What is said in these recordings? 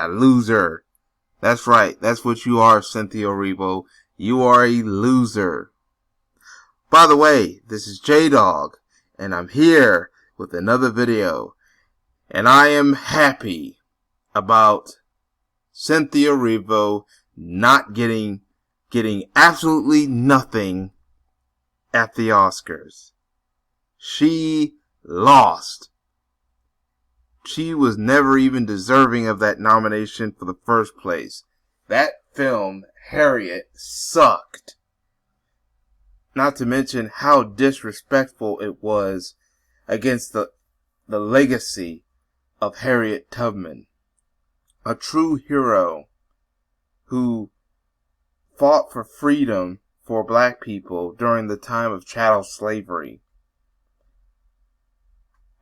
Loser. That's right. That's what you are, Cynthia Erivo. You are a loser. By the way, this is J-Dog, and I'm here with another video. And I am happy about Cynthia Erivo not getting absolutely nothing at the Oscars. She lost. She was never even deserving of that nomination for the first place. That film, Harriet, sucked. Not to mention how disrespectful it was against the legacy of Harriet Tubman. A true hero who fought for freedom for black people during the time of chattel slavery.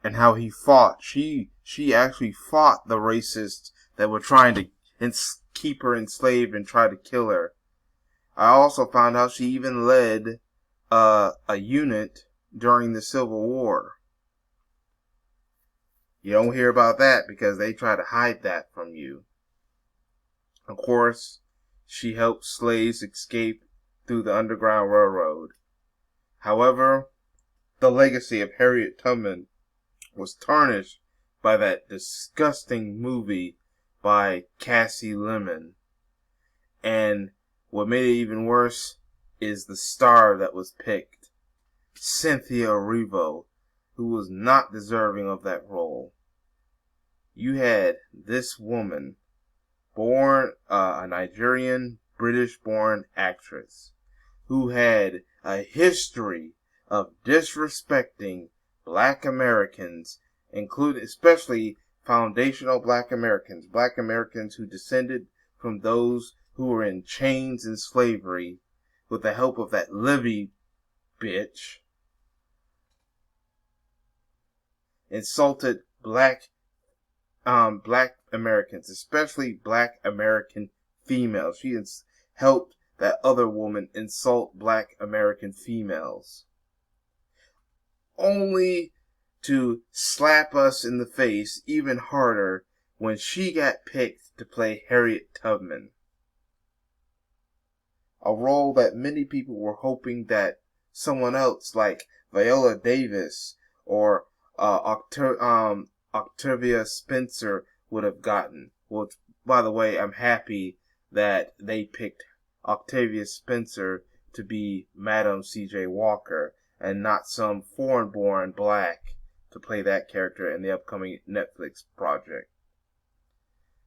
And how he fought. She actually fought the racists that were trying to keep her enslaved and try to kill her. I also found out she even led a unit during the Civil War. You don't hear about that because they try to hide that from you. Of course, she helped slaves escape through the Underground Railroad. However, the legacy of Harriet Tubman was tarnished by that disgusting movie by Cassie Lemon. And what made it even worse is the star that was picked, Cynthia Erivo, who was not deserving of that role. You had this woman, born a Nigerian, British-born actress, who had a history of disrespecting Black Americans, including especially foundational Black Americans who descended from those who were in chains and slavery, with the help of that Livy bitch, insulted Black Americans, especially Black American females. She has helped that other woman insult Black American females, only to slap us in the face even harder when she got picked to play Harriet Tubman. A role that many people were hoping that someone else like Viola Davis or Octavia Spencer would have gotten. Well, by the way, I'm happy that they picked Octavia Spencer to be Madam C.J. Walker and not some foreign-born black to play that character in the upcoming Netflix project.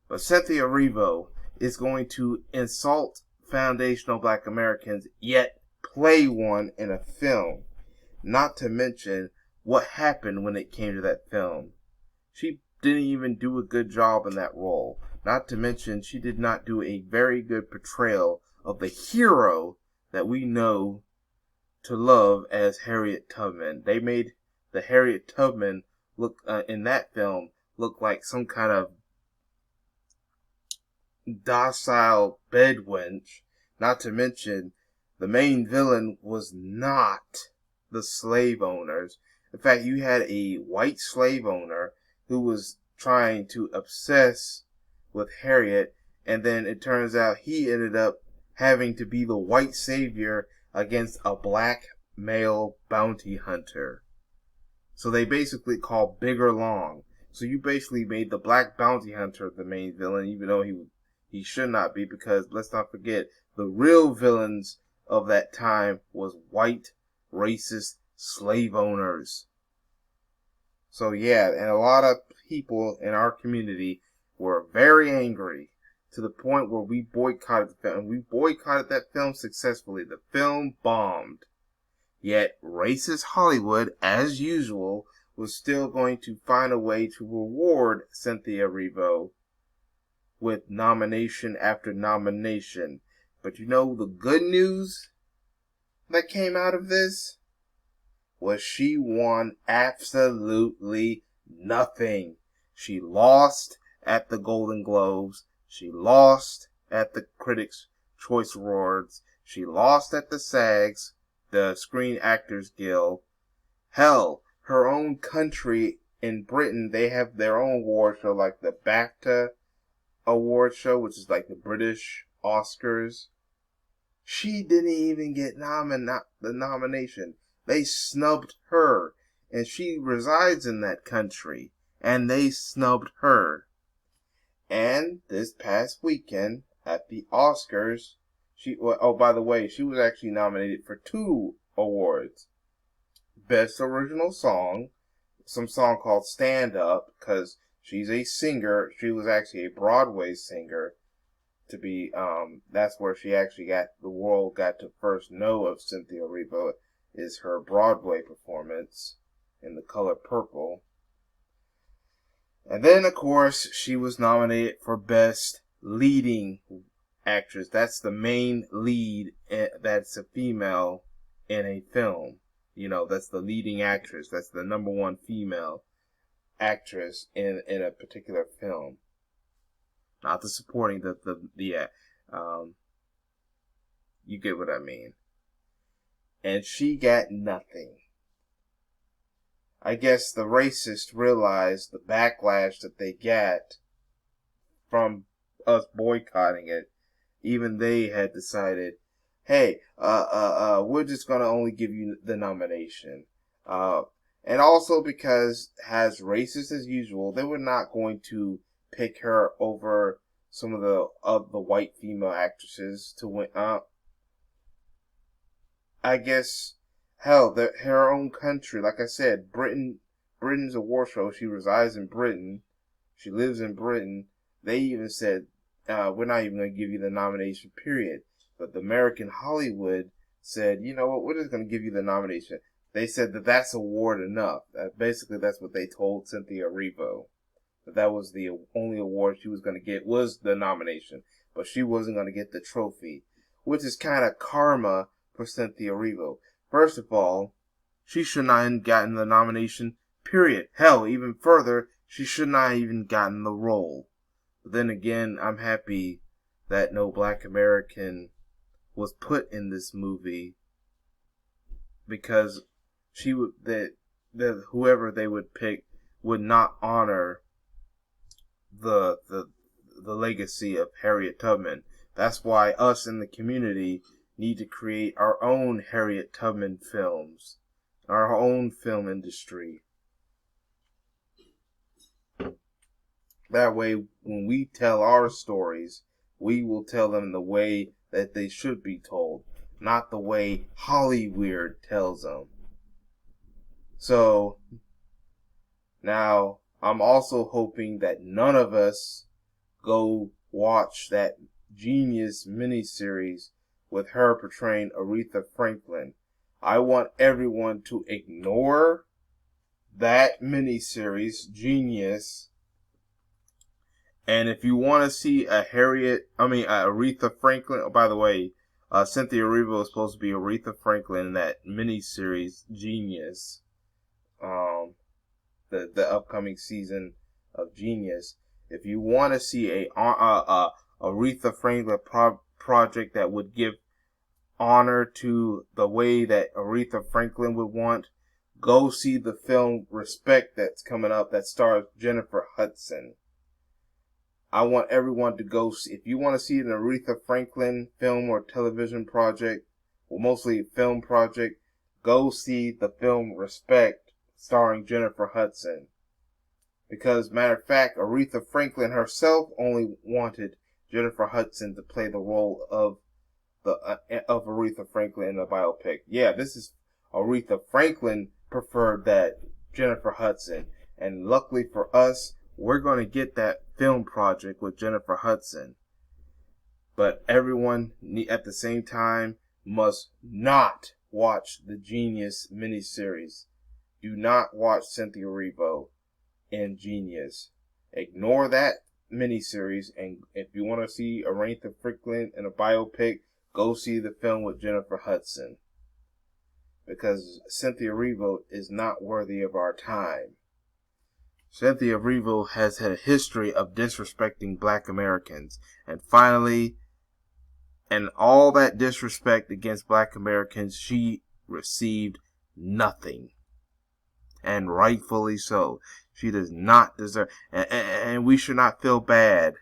But Cynthia Erivo is going to insult foundational Black Americans, yet play one in a film. Not to mention what happened when it came to that film. She didn't even do a good job in that role. Not to mention she did not do a very good portrayal of the hero that we know to love as Harriet Tubman. They made the Harriet Tubman look in that film look like some kind of docile bedwench. Not to mention the main villain was not the slave owners. In fact, you had a white slave owner who was trying to obsess with Harriet, and then it turns out he ended up having to be the white savior against a black male bounty hunter. So they basically call Bigger Long. So you basically made the black bounty hunter the main villain, even though he should not be, because let's not forget, the real villains of that time was white, racist slave owners. So yeah, and a lot of people in our community were very angry to the point where we boycotted the film. And we boycotted that film successfully. The film bombed. Yet racist Hollywood, as usual, was still going to find a way to reward Cynthia Erivo with nomination after nomination. But you know the good news that came out of this? Was she won absolutely nothing. She lost at the Golden Globes. She lost at the Critics' Choice Awards. She lost at the SAGs. the Screen Actors Guild. Hell, her own country in Britain, they have their own award show, like the BAFTA award show, which is like the British Oscars. She didn't even get the nomination. They snubbed her, and she resides in that country, and they snubbed her. And this past weekend at the Oscars, by the way, she was actually nominated for 2 awards. Best Original Song, some song called Stand Up, because she's a singer. She was actually a Broadway singer. That's where the world got to first know of Cynthia Erivo, is her Broadway performance in The Color Purple. And then, of course, she was nominated for Best Leading Actress. That's the main lead that's a female in a film. That's the leading actress. That's the number 1 female actress in a particular film. Not the supporting, you get what I mean. And she got nothing. I guess the racists realized the backlash that they get from us boycotting it. Even they had decided, hey, we're just gonna only give you the nomination. And also because, as racist as usual, they were not going to pick her over some of the white female actresses to win. I guess, hell, her own country, like I said, Britain's award show. She resides in Britain. She lives in Britain. They even said, we're not even going to give you the nomination, period. But the American Hollywood said, you know what, we're just going to give you the nomination. They said that's award enough. Basically, that's what they told Cynthia Erivo. That was the only award she was going to get, was the nomination. But she wasn't going to get the trophy, which is kind of karma for Cynthia Erivo. First of all, she should not have gotten the nomination, period. Hell, even further, she should not have even gotten the role. But then again, I'm happy that no Black American was put in this movie, because whoever they would pick would not honor the legacy of Harriet Tubman. That's why us in the community need to create our own Harriet Tubman films, our own film industry. That way, when we tell our stories, we will tell them the way that they should be told, not the way Hollywood tells them. So, now, I'm also hoping that none of us go watch that Genius miniseries with her portraying Aretha Franklin. I want everyone to ignore that miniseries, Genius. And if you want to see Aretha Franklin, oh, by the way, Cynthia Erivo is supposed to be Aretha Franklin in that miniseries, Genius. The upcoming season of Genius. If you want to see a Aretha Franklin project that would give honor to the way that Aretha Franklin would want, go see the film Respect that's coming up that stars Jennifer Hudson. I want everyone to go see. If you want to see an Aretha Franklin film or television project, well, mostly film project, go see the film Respect starring Jennifer Hudson. Because, matter of fact, Aretha Franklin herself only wanted Jennifer Hudson to play the role of Aretha Franklin in a biopic. Yeah, this is Aretha Franklin preferred that Jennifer Hudson. And luckily for us, we're going to get that film project with Jennifer Hudson. But everyone, at the same time, must not watch the Genius miniseries. Do not watch Cynthia Erivo in Genius. Ignore that miniseries, and if you want to see Aretha Franklin in a biopic, go see the film with Jennifer Hudson. Because Cynthia Erivo is not worthy of our time. Cynthia Erivo has had a history of disrespecting Black Americans. And finally, and all that disrespect against Black Americans, she received nothing. And rightfully so. She does not deserve, and we should not feel bad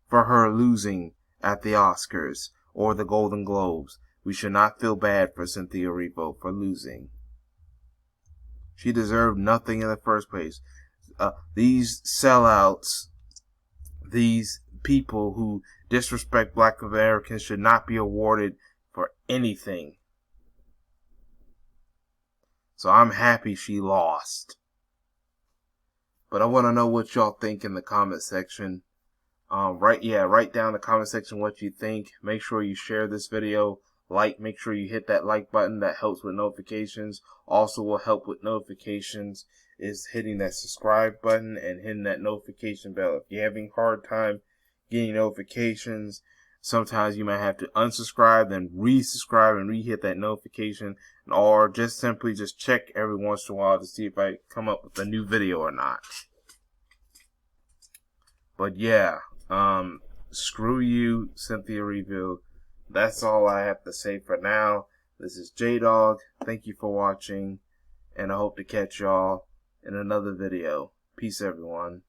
for her losing at the Oscars or the Golden Globes. We should not feel bad for Cynthia Erivo for losing. She deserved nothing in the first place. These sellouts, these people who disrespect Black Americans should not be awarded for anything. So I'm happy she lost. But I want to know what y'all think in the comment section. Write down in the comment section what you think. Make sure you share this video. Make sure you hit that like button. That helps with notifications. Also will help with notifications is hitting that subscribe button and hitting that notification bell. If you're having a hard time getting notifications, sometimes you might have to unsubscribe, then resubscribe and re-hit that notification, or just simply just check every once in a while to see if I come up with a new video or not. But yeah, screw you, Cynthia Erivo. That's all I have to say for now. This is J-Dog. Thank you for watching, and I hope to catch y'all in another video. Peace, everyone.